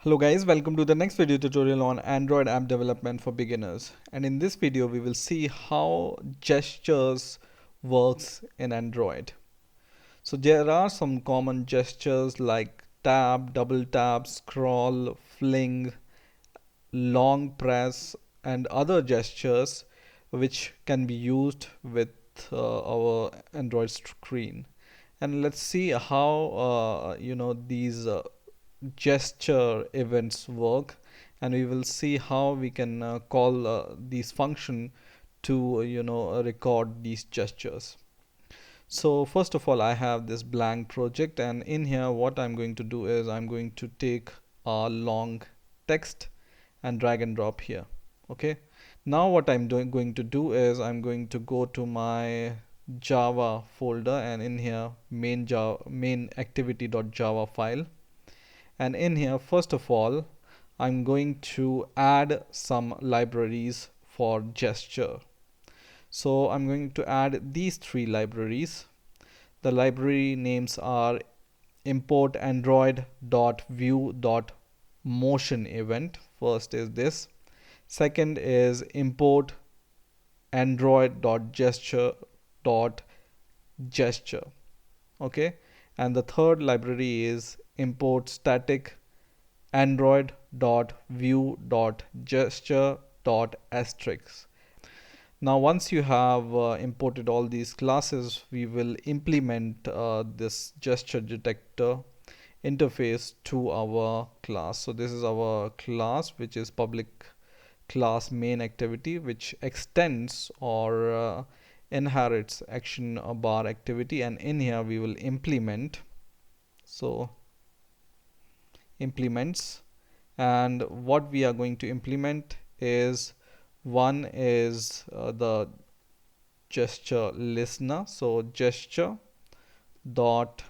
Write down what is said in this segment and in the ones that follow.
Hello guys, welcome to the next video tutorial on Android app development for beginners. And in this video we will see how gestures works in Android. So there are some common gestures like tap, double tap, scroll, fling, long press and other gestures which can be used with our Android screen. And let's see how these gesture events work, and we will see how we can call these function to record these gestures. So first of all, I have this blank project, and in here what I'm going to do is I'm going to take a long text and drag and drop here. Okay, now what I'm going to do is I'm going to go to my Java folder, and in here main activity.java file, and in here first of all I'm going to add some libraries for gesture. So I'm going to add these three libraries. The library names are import android.view.motion event. First is this. Second is import android.gesture.gesture. Okay, and the third library is import static android.view.gesture.asterisk. Now once you have imported all these classes, we will implement this gesture detector interface to our class. So this is our class, which is public class main activity, which extends or inherits action bar activity, and in here we will implement implements. And what we are going to implement is one is the gesture listener. So gesture dot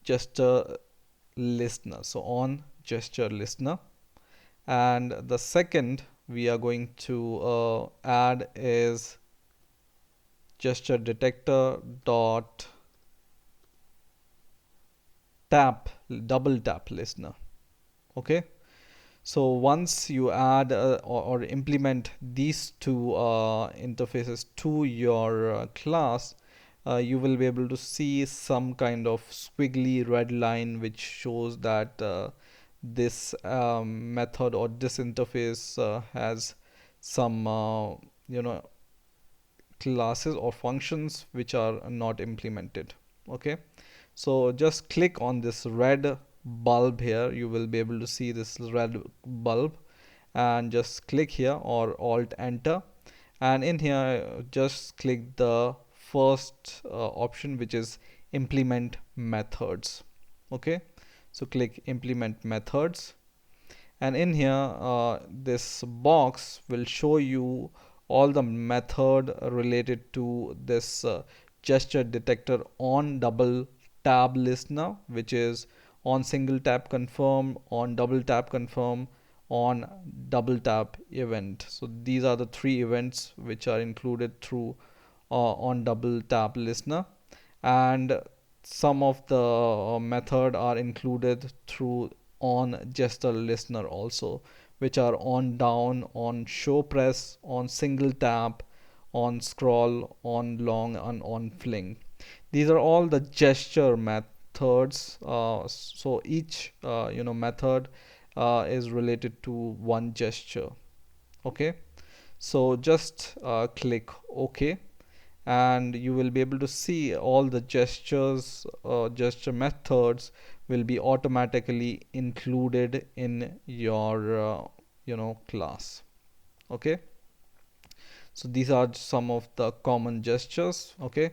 gesture listener, so on gesture listener. And the second we are going to add is gesture detector dot tap double tap listener. Okay, so once you add or implement these two interfaces to your class, you will be able to see some kind of squiggly red line which shows that this method or this interface has some you know classes or functions which are not implemented. Okay, so just click on this red bulb here. You will be able to see this red bulb, and just click here or alt enter, and in here just click the first option, which is implement methods. Okay, so click implement methods, and in here this box will show you all the method related to this gesture detector on double tab listener, which is on single tap confirm, on double tap confirm, on double tap event. So these are the three events which are included through on double tap listener, and some of the method are included through on gesture listener also, which are on down, on show press, on single tap, on scroll, on long, and on fling. These are all the gesture methods. So each method is related to one gesture. Okay, so just click OK, and you will be able to see all the gesture methods will be automatically included in your class. Okay, so these are some of the common gestures. Okay,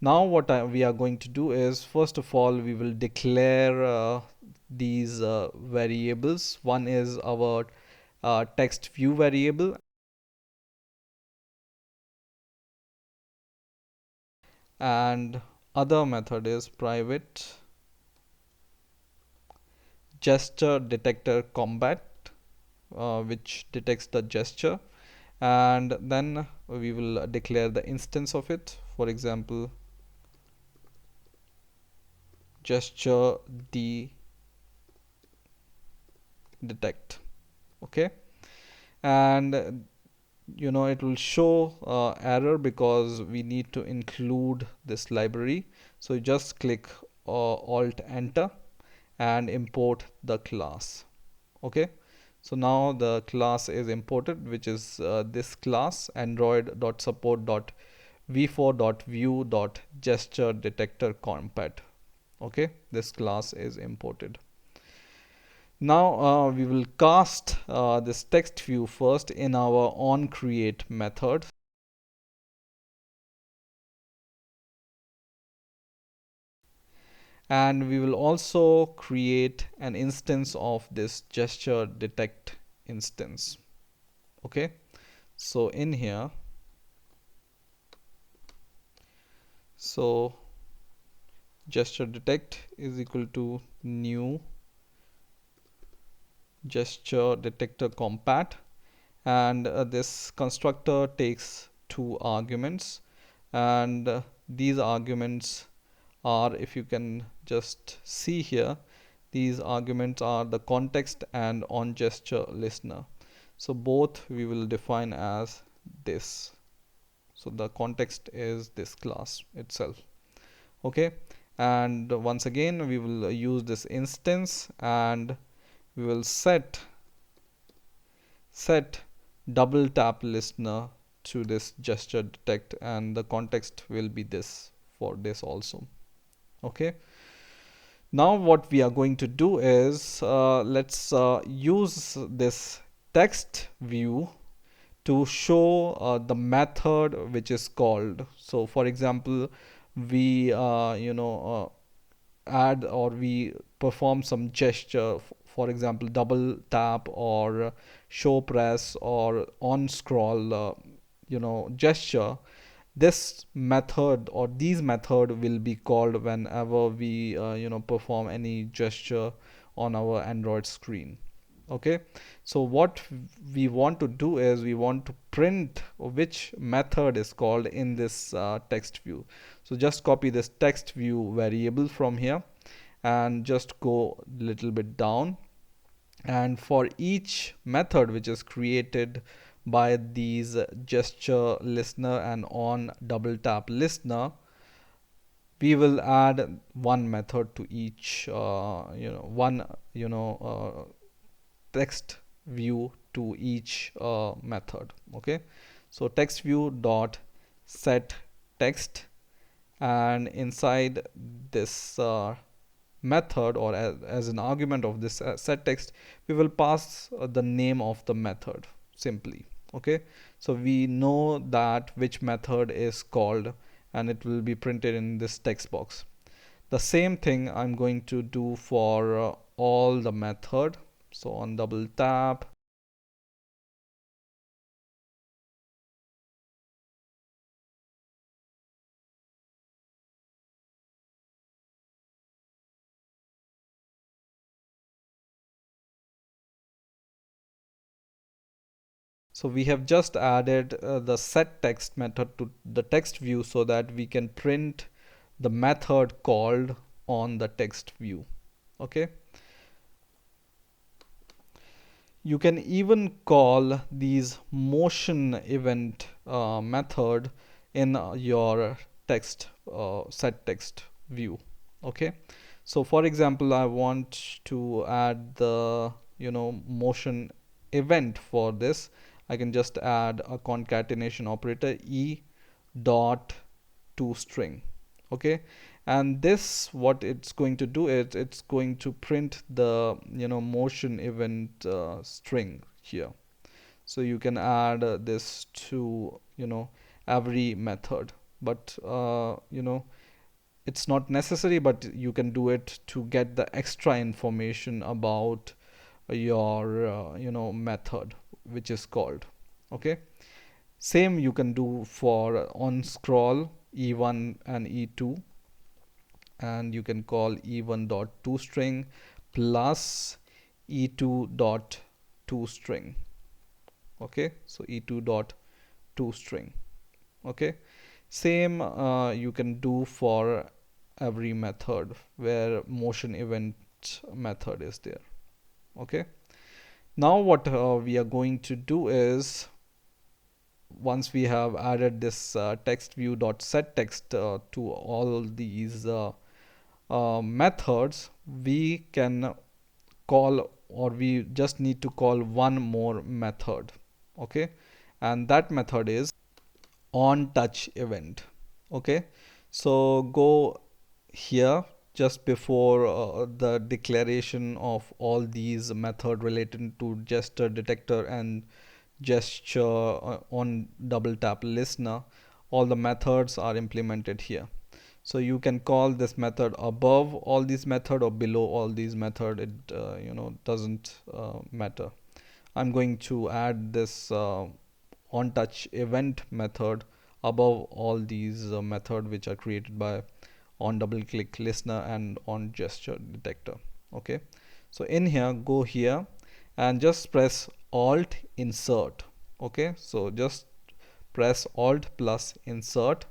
now what we are going to do is, first of all, we will declare these variables. One is our text view variable, and other method is private gesture detector combat, which detects the gesture, and then we will declare the instance of it. For example, gesture detect. Okay, and it will show error because we need to include this library. So you just click alt enter and import the class. Okay, so now the class is imported, which is this class android.support.v4.view.gesturedetector okay, this class is imported. Now we will cast this text view first in our onCreate method. And we will also create an instance of this gesture detect instance. Okay, so in here, so gesture detect is equal to new gesture detector compat, and this constructor takes two arguments, and these arguments are, if you can just see here, these arguments are the context and on gesture listener. So both we will define as this. So the context is this class itself. Okay, and once again we will use this instance, and we will set double tap listener to this gesture detect, and the context will be this for this also. Okay, now what we are going to do is let's use this text view to show the method which is called. So for example, we add or we perform some gesture, for example double tap or show press or on scroll gesture. This method or these method will be called whenever we perform any gesture on our Android screen. Okay, so what we want to do is we want to print which method is called in this text view. So just copy this text view variable from here and just go a little bit down, and for each method which is created by these gesture listener and on double tap listener, we will add one method to each one text view to each method. Okay, so text view dot set text, and inside this method, or as an argument of this set text, we will pass the name of the method simply. Okay, so we know that which method is called, and it will be printed in this text box. The same thing I'm going to do for all the method. So on double tap, so we have just added the set text method to the text view so that we can print the method called on the text view. Okay, you can even call these motion event method in your text set text view. Okay, so for example, I want to add the motion event. For this, I can just add a concatenation operator e dot toString. Okay, and this, what it's going to do is it's going to print the motion event string here. So you can add this to every method, but it's not necessary, but you can do it to get the extra information about your method which is called. Okay, same you can do for on scroll e1 and e2, and you can call e1 dot toString plus e2 dot toString. Okay, so e2 dot toString. Okay, same you can do for every method where motion event method is there. Okay, Now what we are going to do is, once we have added this text view dot set text to all these methods, we can call, or we just need to call one more method. Okay, and that method is on touch event. Okay, so go here just before the declaration of all these method related to gesture detector and gesture on double tap listener. All the methods are implemented here, so you can call this method above all these method or below all these method. It doesn't matter. I'm going to add this on touch event method above all these method which are created by on double click listener and on gesture detector. Okay, so in here, go here and just press alt insert. Okay, so just press alt plus insert,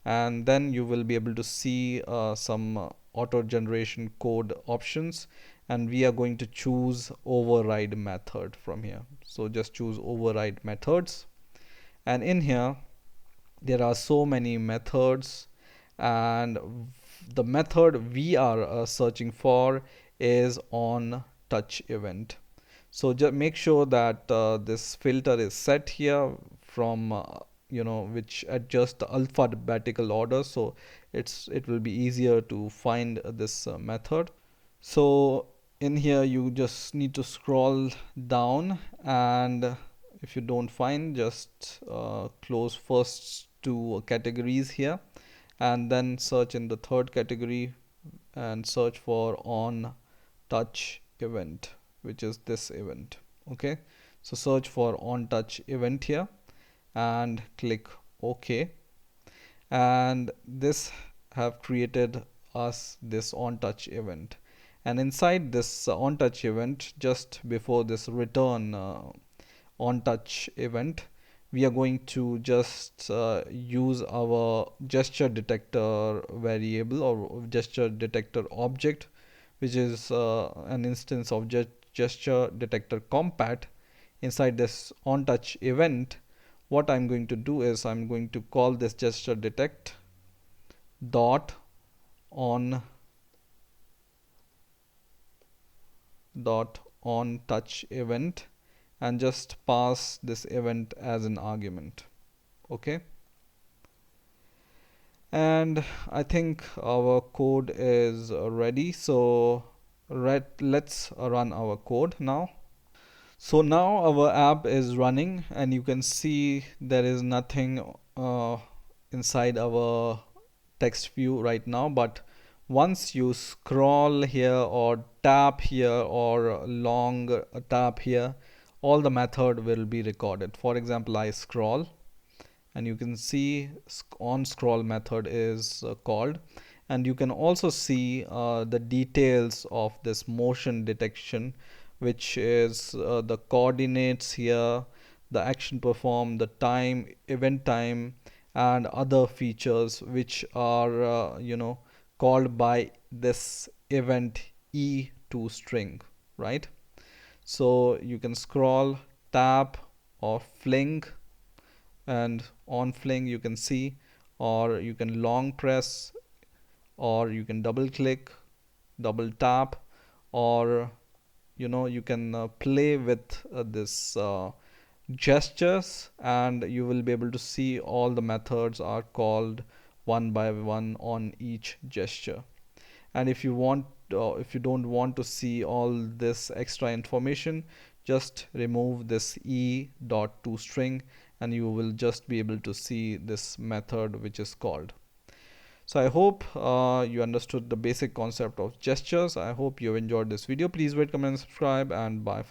and then you will be able to see some auto generation code options, and we are going to choose override method from here. So just choose override methods, and in here there are so many methods, and the method we are searching for is on touch event. So just make sure that this filter is set here from which adjust the alphabetical order, so it will be easier to find this method. So in here you just need to scroll down, and if you don't find, just close first two categories here, and then search in the third category and search for on touch event, which is this event. Okay, so search for on touch event here and click OK, and this have created us this on touch event. And inside this on touch event, just before this return on touch event, we are going to just use our gesture detector variable or gesture detector object, which is an instance of gesture detector compat. Inside this on touch event, what I'm going to do is I'm going to call this gesture detect dot on touch event, and just pass this event as an argument. Okay, and I think our code is ready, so let's run our code now. So now our app is running, and you can see there is nothing inside our text view right now, but once you scroll here or tap here or long tap here, all the method will be recorded. For example, I scroll, and you can see on scroll method is called, and you can also see the details of this motion detection, which is the coordinates here, the action performed, the time, event time, and other features which are called by this event e2 string, right? So you can scroll, tap, or fling, and on fling you can see, or you can long press, or you can double click, double tap, or you can play with this gestures, and you will be able to see all the methods are called one by one on each gesture. And if you don't want to see all this extra information, just remove this e.to string, and you will just be able to see this method which is called. So I hope you understood the basic concept of gestures. I hope you enjoyed this video. Please rate, comment, and subscribe, and bye.